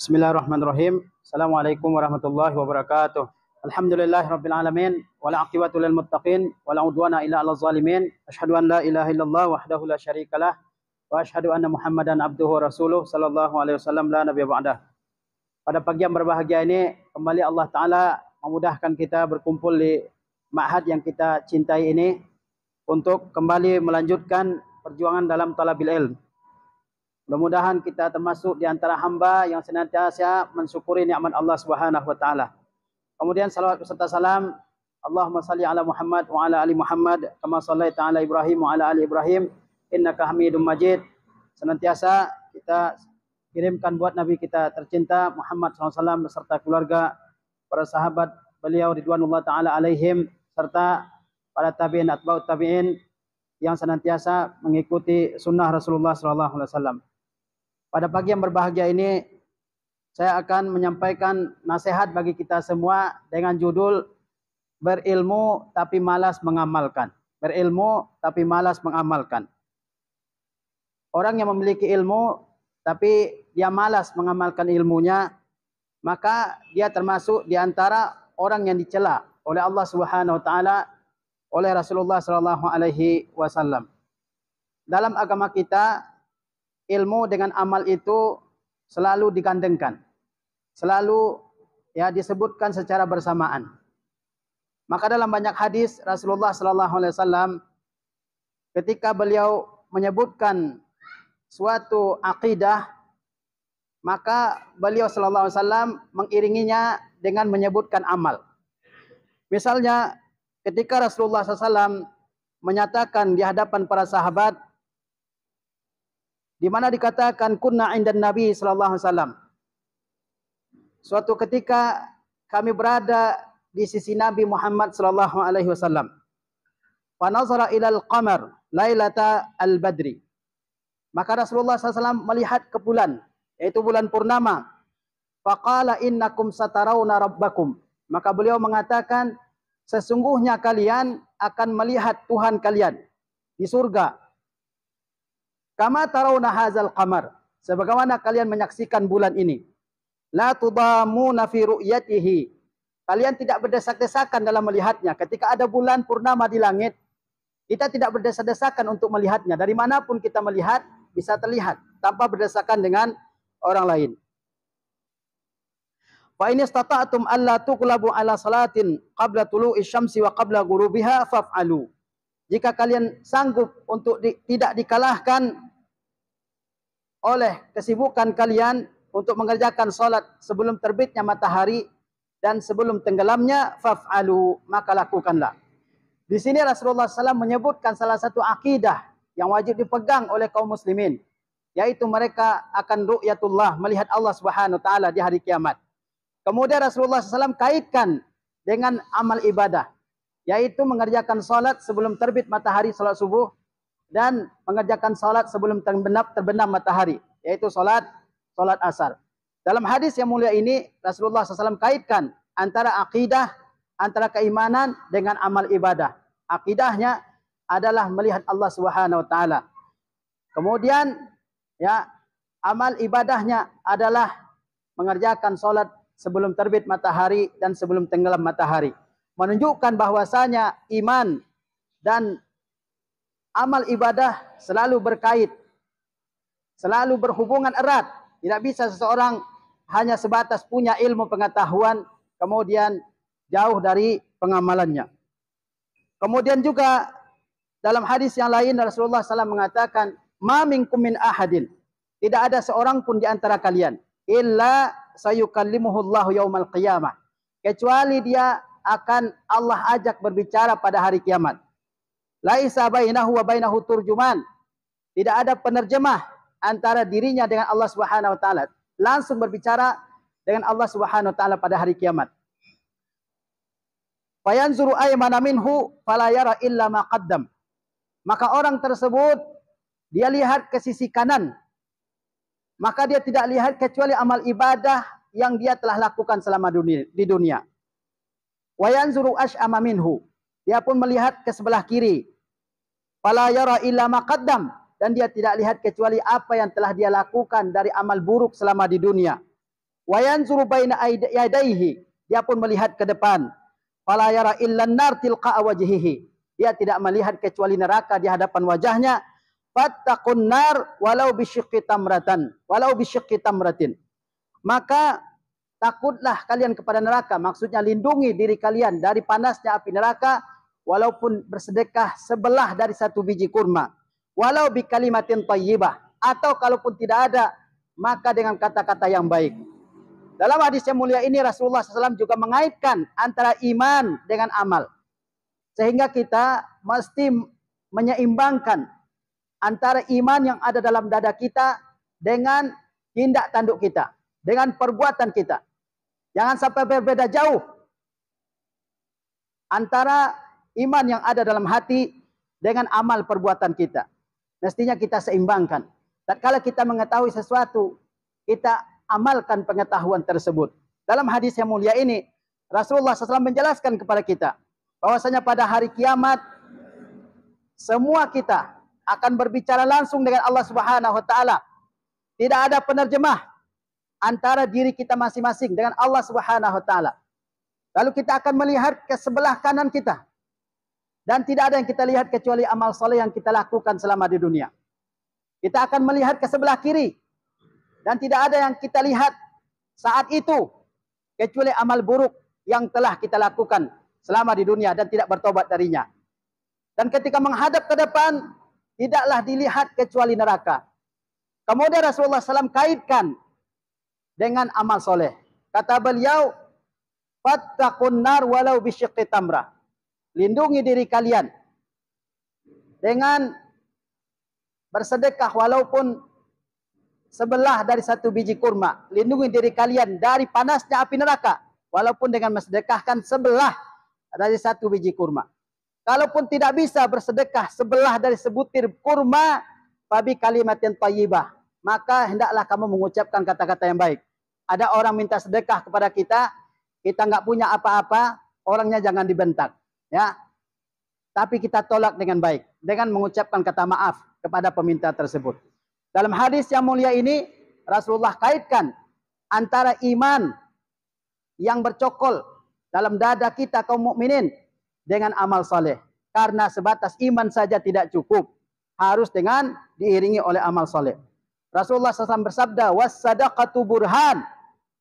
Bismillahirrahmanirrahim. Assalamualaikum warahmatullahi wabarakatuh. Alhamdulillahirabbil alamin wal aqibatu lil muttaqin wala udwana illa 'alal zalimin. Asyhadu an la ilaha illallah wahdahu la syarikalah wa asyhadu anna Muhammadan abduhu wa rasuluh sallallahu alaihi wasallam la nabiyya ba'dah. Pada pagi yang berbahagia ini kembali Allah taala memudahkan kita berkumpul di ma'had yang kita cintai ini untuk kembali melanjutkan perjuangan dalam talabil ilm. Mudah-mudahan kita termasuk di antara hamba yang senantiasa mensyukuri nikmat Allah Subhanahu wa taala. Kemudian salawat beserta salam, Allahumma salli ala Muhammad wa ala ali Muhammad kama shallaita ala Ibrahim wa ala ali Ibrahim innaka Hamidum Majid. Senantiasa kita kirimkan buat Nabi kita tercinta Muhammad SAW beserta keluarga, para sahabat beliau ridwanullah taala alaihim serta para tabi'in atba'ut tabi'in yang senantiasa mengikuti sunnah Rasulullah SAW. Pada pagi yang berbahagia ini, saya akan menyampaikan nasihat bagi kita semua dengan judul berilmu tapi malas mengamalkan. Berilmu tapi malas mengamalkan. Orang yang memiliki ilmu tapi dia malas mengamalkan ilmunya, maka dia termasuk di antara orang yang dicela oleh Allah Subhanahu wa taala, oleh Rasulullah sallallahu alaihi wasallam. Dalam agama kita, ilmu dengan amal itu selalu digandengkan. Selalu disebutkan secara bersamaan. Maka dalam banyak hadis Rasulullah sallallahu alaihi wasallam ketika beliau menyebutkan suatu akidah, maka beliau sallallahu alaihi wasallam mengiringinya dengan menyebutkan amal. Misalnya ketika Rasulullah SAW menyatakan di hadapan para sahabat, di mana dikatakan kunna indan Nabi sallallahu alaihi wasallam. Suatu ketika kami berada di sisi Nabi Muhammad sallallahu alaihi wasallam. Fa nazara ilal qamar lailata al-badri. Maka Rasulullah SAW melihat ke bulan, yaitu bulan purnama. Faqala innakum satarawna rabbakum. Maka beliau mengatakan, sesungguhnya kalian akan melihat Tuhan kalian di surga. Kama tarawna hadzal qamar, sebagaimana kalian menyaksikan bulan ini. La tudamuna fi ru'yatihi. Kalian tidak berdesak-desakan dalam melihatnya. Ketika ada bulan purnama di langit, kita tidak berdesak-desakan untuk melihatnya. Dari manapun kita melihat, bisa terlihat tanpa berdesakan dengan orang lain. Fa in istata'tum alla tuqlabu ala salatin qabla tulu'i syamsi wa qabla ghurubiha faf'alu. Jika kalian sanggup untuk tidak dikalahkan oleh kesibukan kalian untuk mengerjakan salat sebelum terbitnya matahari dan sebelum tenggelamnya, faf'alu, maka lakukanlah. Di sini Rasulullah SAW menyebutkan salah satu akidah yang wajib dipegang oleh kaum muslimin, yaitu mereka akan ru'yatullah, melihat Allah Subhanahu wa taala di hari kiamat. Kemudian Rasulullah SAW kaitkan dengan amal ibadah, yaitu mengerjakan salat sebelum terbit matahari, salat subuh, dan mengerjakan salat sebelum terbenam matahari, yaitu salat asar. Dalam hadis yang mulia ini Rasulullah SAW kaitkan antara akidah, antara keimanan dengan amal ibadah. Akidahnya adalah melihat Allah Subhanahu wa taala. Kemudian amal ibadahnya adalah mengerjakan salat sebelum terbit matahari dan sebelum tenggelam matahari. Menunjukkan bahwasanya iman dan amal ibadah selalu berkait, selalu berhubungan erat. Tidak bisa seseorang hanya sebatas punya ilmu pengetahuan, kemudian jauh dari pengamalannya. Kemudian juga dalam hadis yang lain Rasulullah SAW mengatakan, ma minkum min ahadin, tidak ada seorang pun di antara kalian, illa sayukallimuhullahu yaumal qiyamah, kecuali dia akan Allah ajak berbicara pada hari kiamat. Laisa bainahu wa bainahu turjuman, tidak ada penerjemah antara dirinya dengan Allah Subhanahu wa taala, langsung berbicara dengan Allah Subhanahu wa taala pada hari kiamat. Fayanzuru aymana minhu fala yara illa ma qaddam. Maka orang tersebut dia lihat ke sisi kanan, maka dia tidak lihat kecuali amal ibadah yang dia telah lakukan selama di dunia. Wa yanzuru ash'ama minhu, dia pun melihat ke sebelah kiri. Fala yara illa ma qaddam, dan dia tidak lihat kecuali apa yang telah dia lakukan dari amal buruk selama di dunia. wa yanzuru baina yadayhi, dia pun melihat ke depan. Fala yara illa an-nar tilqa wajhihi, dia tidak melihat kecuali neraka di hadapan wajahnya. Fattaqun nar walau bisyiqqi tamratin. Maka takutlah kalian kepada neraka, maksudnya lindungi diri kalian dari panasnya api neraka walaupun bersedekah sebelah dari satu biji kurma. Walau bi kalimatin thayyibah, atau kalaupun tidak ada maka dengan kata-kata yang baik. Dalam hadis yang mulia ini Rasulullah SAW juga mengaitkan antara iman dengan amal. Sehingga kita mesti menyeimbangkan antara iman yang ada dalam dada kita dengan tindak tanduk kita, dengan perbuatan kita. Jangan sampai berbeda jauh antara iman yang ada dalam hati dengan amal perbuatan kita. Mestinya kita seimbangkan. Tatkala kita mengetahui sesuatu, kita amalkan pengetahuan tersebut. Dalam hadis yang mulia ini, Rasulullah SAW menjelaskan kepada kita bahwasanya pada hari kiamat semua kita akan berbicara langsung dengan Allah Subhanahu wa taala. Tidak ada penerjemah antara diri kita masing-masing dengan Allah Subhanahu wa taala. Lalu kita akan melihat ke sebelah kanan kita. Dan tidak ada yang kita lihat kecuali amal soleh yang kita lakukan selama di dunia. Kita akan melihat ke sebelah kiri. Dan tidak ada yang kita lihat saat itu kecuali amal buruk yang telah kita lakukan selama di dunia dan tidak bertobat darinya. Dan ketika menghadap ke depan, tidaklah dilihat kecuali neraka. Kemudian Rasulullah SAW kaitkan dengan amal soleh. Kata beliau, fattaqun nar walau bisyiqqi tamrah. Lindungi diri kalian dengan bersedekah walaupun sebelah dari satu biji kurma. Lindungi diri kalian dari panasnya api neraka walaupun dengan mensedekahkan sebelah dari satu biji kurma. Kalaupun tidak bisa bersedekah sebelah dari sebutir kurma, fabi kalimatin thayyibah, maka hendaklah kamu mengucapkan kata-kata yang baik. Ada orang minta sedekah kepada kita, kita nggak punya apa-apa, orangnya jangan dibentak, ya. Tapi kita tolak dengan baik, dengan mengucapkan kata maaf kepada peminta tersebut. Dalam hadis yang mulia ini, Rasulullah kaitkan antara iman yang bercokol dalam dada kita kaum mukminin dengan amal saleh. Karena sebatas iman saja tidak cukup, harus dengan diiringi oleh amal saleh. Rasulullah SAW bersabda, was-sadaqatu burhan.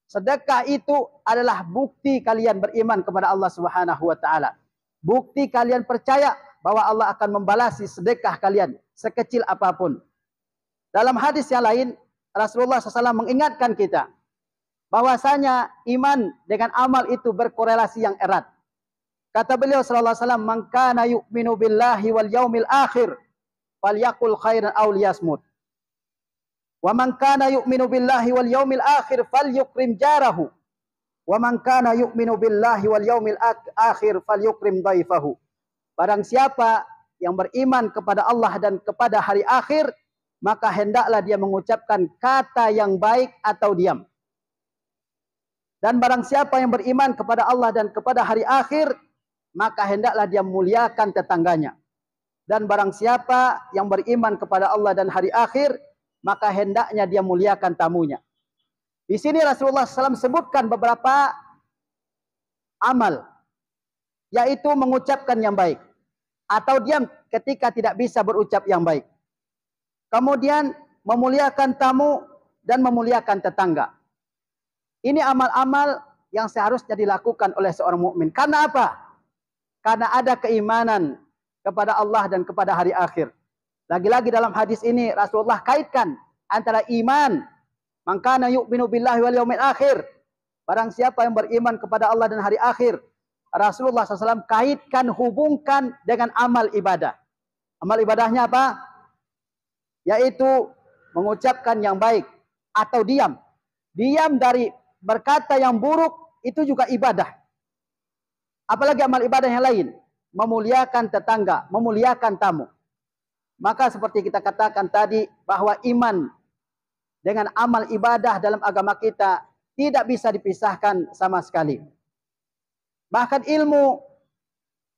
Sedekah itu adalah bukti kalian beriman kepada Allah Subhanahu wa taala. Bukti kalian percaya bahwa Allah akan membalasi sedekah kalian sekecil apapun. Dalam hadis yang lain, Rasulullah SAW mengingatkan kita bahwasanya iman dengan amal itu berkorelasi yang erat. Kata beliau sallallahu alaihi wasallam, "Man kana yu'minu billahi wal yaumil akhir falyaqul khairan aw liyasmut. Wa man kana yu'minu billahi wal yaumil akhir falyukrim jarahu. Wa man kana yu'minu billahi wal yaumil akhir falyukrim dhaifahu." Barang siapa yang beriman kepada Allah dan kepada hari akhir, maka hendaklah dia mengucapkan kata yang baik atau diam. Dan barang siapa yang beriman kepada Allah dan kepada hari akhir, maka hendaklah dia muliakan tetangganya. Dan barang siapa yang beriman kepada Allah dan hari akhir, maka hendaknya dia muliakan tamunya. Di sini Rasulullah SAW sebutkan beberapa amal, yaitu mengucapkan yang baik atau diam ketika tidak bisa berucap yang baik. Kemudian memuliakan tamu dan memuliakan tetangga. Ini amal-amal yang seharusnya dilakukan oleh seorang mukmin. Karena apa? Karena ada keimanan kepada Allah dan kepada hari akhir. Lagi-lagi dalam hadis ini Rasulullah kaitkan antara iman, man kana yu'minu billahi wal yaumil akhir. Barang siapa yang beriman kepada Allah dan hari akhir, Rasulullah SAW kaitkan, hubungkan dengan amal ibadah. Amal ibadahnya apa? Yaitu mengucapkan yang baik atau diam. Diam dari berkata yang buruk itu juga ibadah. Apalagi amal ibadah yang lain, memuliakan tetangga, memuliakan tamu. Maka seperti kita katakan tadi, bahwa iman dengan amal ibadah dalam agama kita tidak bisa dipisahkan sama sekali. Bahkan ilmu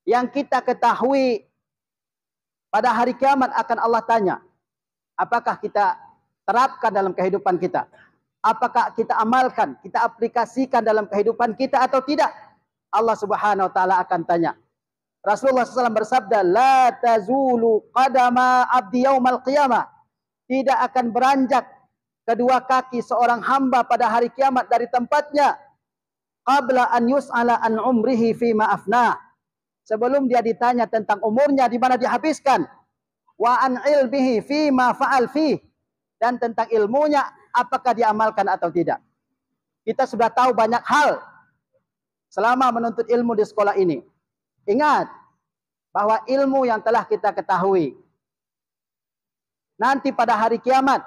yang kita ketahui pada hari kiamat akan Allah tanya, apakah kita terapkan dalam kehidupan kita? Apakah kita amalkan, kita aplikasikan dalam kehidupan kita atau tidak? Allah Subhanahu wa taala akan tanya. Rasulullah SAW bersabda, la tazulu qadama abdi yaumal qiyamah. Tidak akan beranjak kedua kaki seorang hamba pada hari kiamat dari tempatnya qabla an yus'ala an umrihi fima afna. Sebelum dia ditanya tentang umurnya di mana dihabiskan, wa an ilmihi fima fa'al fi, dan tentang ilmunya apakah diamalkan atau tidak. Kita sudah tahu banyak hal selama menuntut ilmu di sekolah ini. Ingat bahwa ilmu yang telah kita ketahui nanti pada hari kiamat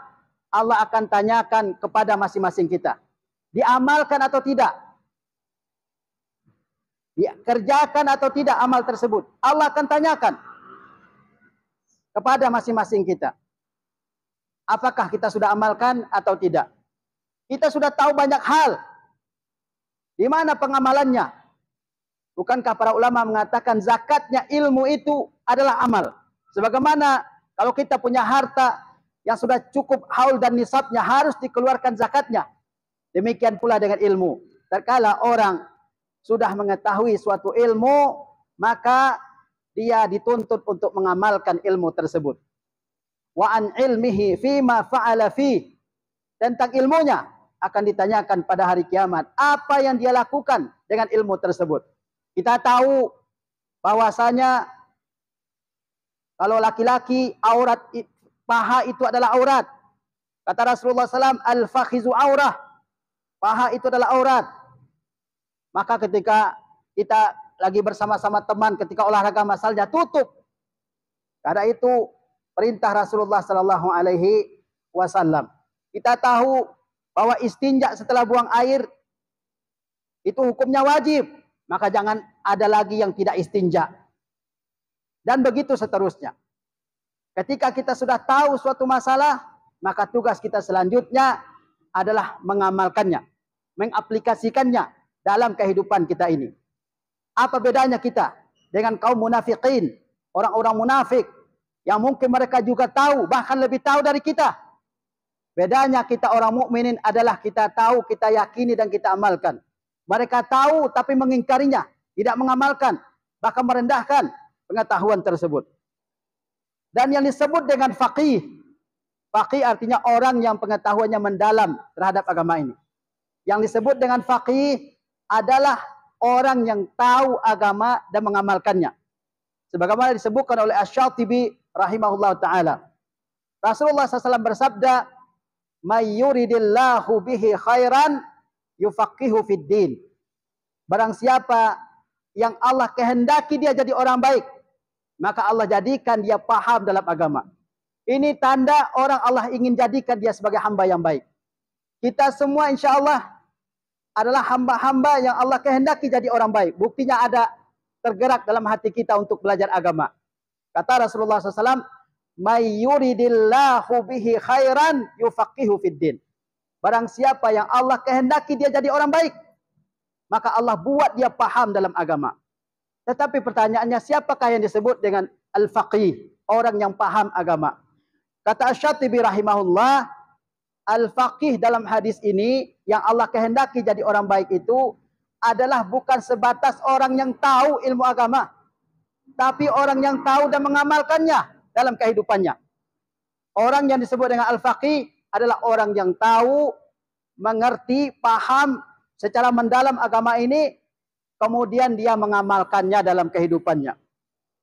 Allah akan tanyakan kepada masing-masing kita. Diamalkan atau tidak? Dikerjakan atau tidak amal tersebut? Allah akan tanyakan kepada masing-masing kita. Apakah kita sudah amalkan atau tidak? Kita sudah tahu banyak hal. Di mana pengamalannya? Bukankah para ulama mengatakan zakatnya ilmu itu adalah amal? Sebagaimana kalau kita punya harta yang sudah cukup haul dan nisabnya harus dikeluarkan zakatnya. Demikian pula dengan ilmu. Terkala orang sudah mengetahui suatu ilmu, maka dia dituntut untuk mengamalkan ilmu tersebut. Wa an ilmihi fima fa'ala fi. Tentang ilmunya akan ditanyakan pada hari kiamat. Apa yang dia lakukan dengan ilmu tersebut. Kita tahu bahwasanya kalau laki-laki aurat paha itu adalah aurat. Kata Rasulullah SAW, al-fakhizu aurah. Paha itu adalah aurat. Maka ketika kita lagi bersama-sama teman, ketika olahraga masalnya tutup. Karena itu perintah Rasulullah SAW. Kita tahu bahwa istinja setelah buang air itu hukumnya wajib. Maka jangan ada lagi yang tidak istinja. Dan begitu seterusnya. Ketika kita sudah tahu suatu masalah, maka tugas kita selanjutnya adalah mengamalkannya, mengaplikasikannya dalam kehidupan kita ini. Apa bedanya kita dengan kaum munafikin, orang-orang munafik yang mungkin mereka juga tahu, bahkan lebih tahu dari kita. Bedanya kita orang mukminin adalah kita tahu, kita yakini dan kita amalkan. Mereka tahu tapi mengingkarinya, tidak mengamalkan, bahkan merendahkan pengetahuan tersebut. Dan yang disebut dengan faqih. Faqih artinya orang yang pengetahuannya mendalam terhadap agama ini. Yang disebut dengan faqih adalah orang yang tahu agama dan mengamalkannya. Sebagaimana disebutkan oleh Asy-Syatibi rahimahullah ta'ala. Rasulullah SAW bersabda, "May yuridillahu bihi khairan yufaqihu fid din." Barang siapa yang Allah kehendaki dia jadi orang baik, maka Allah jadikan dia paham dalam agama. Ini tanda orang Allah ingin jadikan dia sebagai hamba yang baik. Kita semua insya Allah adalah hamba-hamba yang Allah kehendaki jadi orang baik. Buktinya ada tergerak dalam hati kita untuk belajar agama. Kata Rasulullah SAW, "May yuridillahu bihi khairan yufaqihu fid din." Barang siapa yang Allah kehendaki dia jadi orang baik, maka Allah buat dia paham dalam agama. Tetapi pertanyaannya, siapakah yang disebut dengan al-faqih, orang yang paham agama? Kata Asy-Syatibi rahimahullah, al-faqih dalam hadis ini yang Allah kehendaki jadi orang baik itu adalah bukan sebatas orang yang tahu ilmu agama, tapi orang yang tahu dan mengamalkannya dalam kehidupannya. Orang yang disebut dengan al-faqih adalah orang yang tahu, mengerti, paham secara mendalam agama ini, kemudian dia mengamalkannya dalam kehidupannya.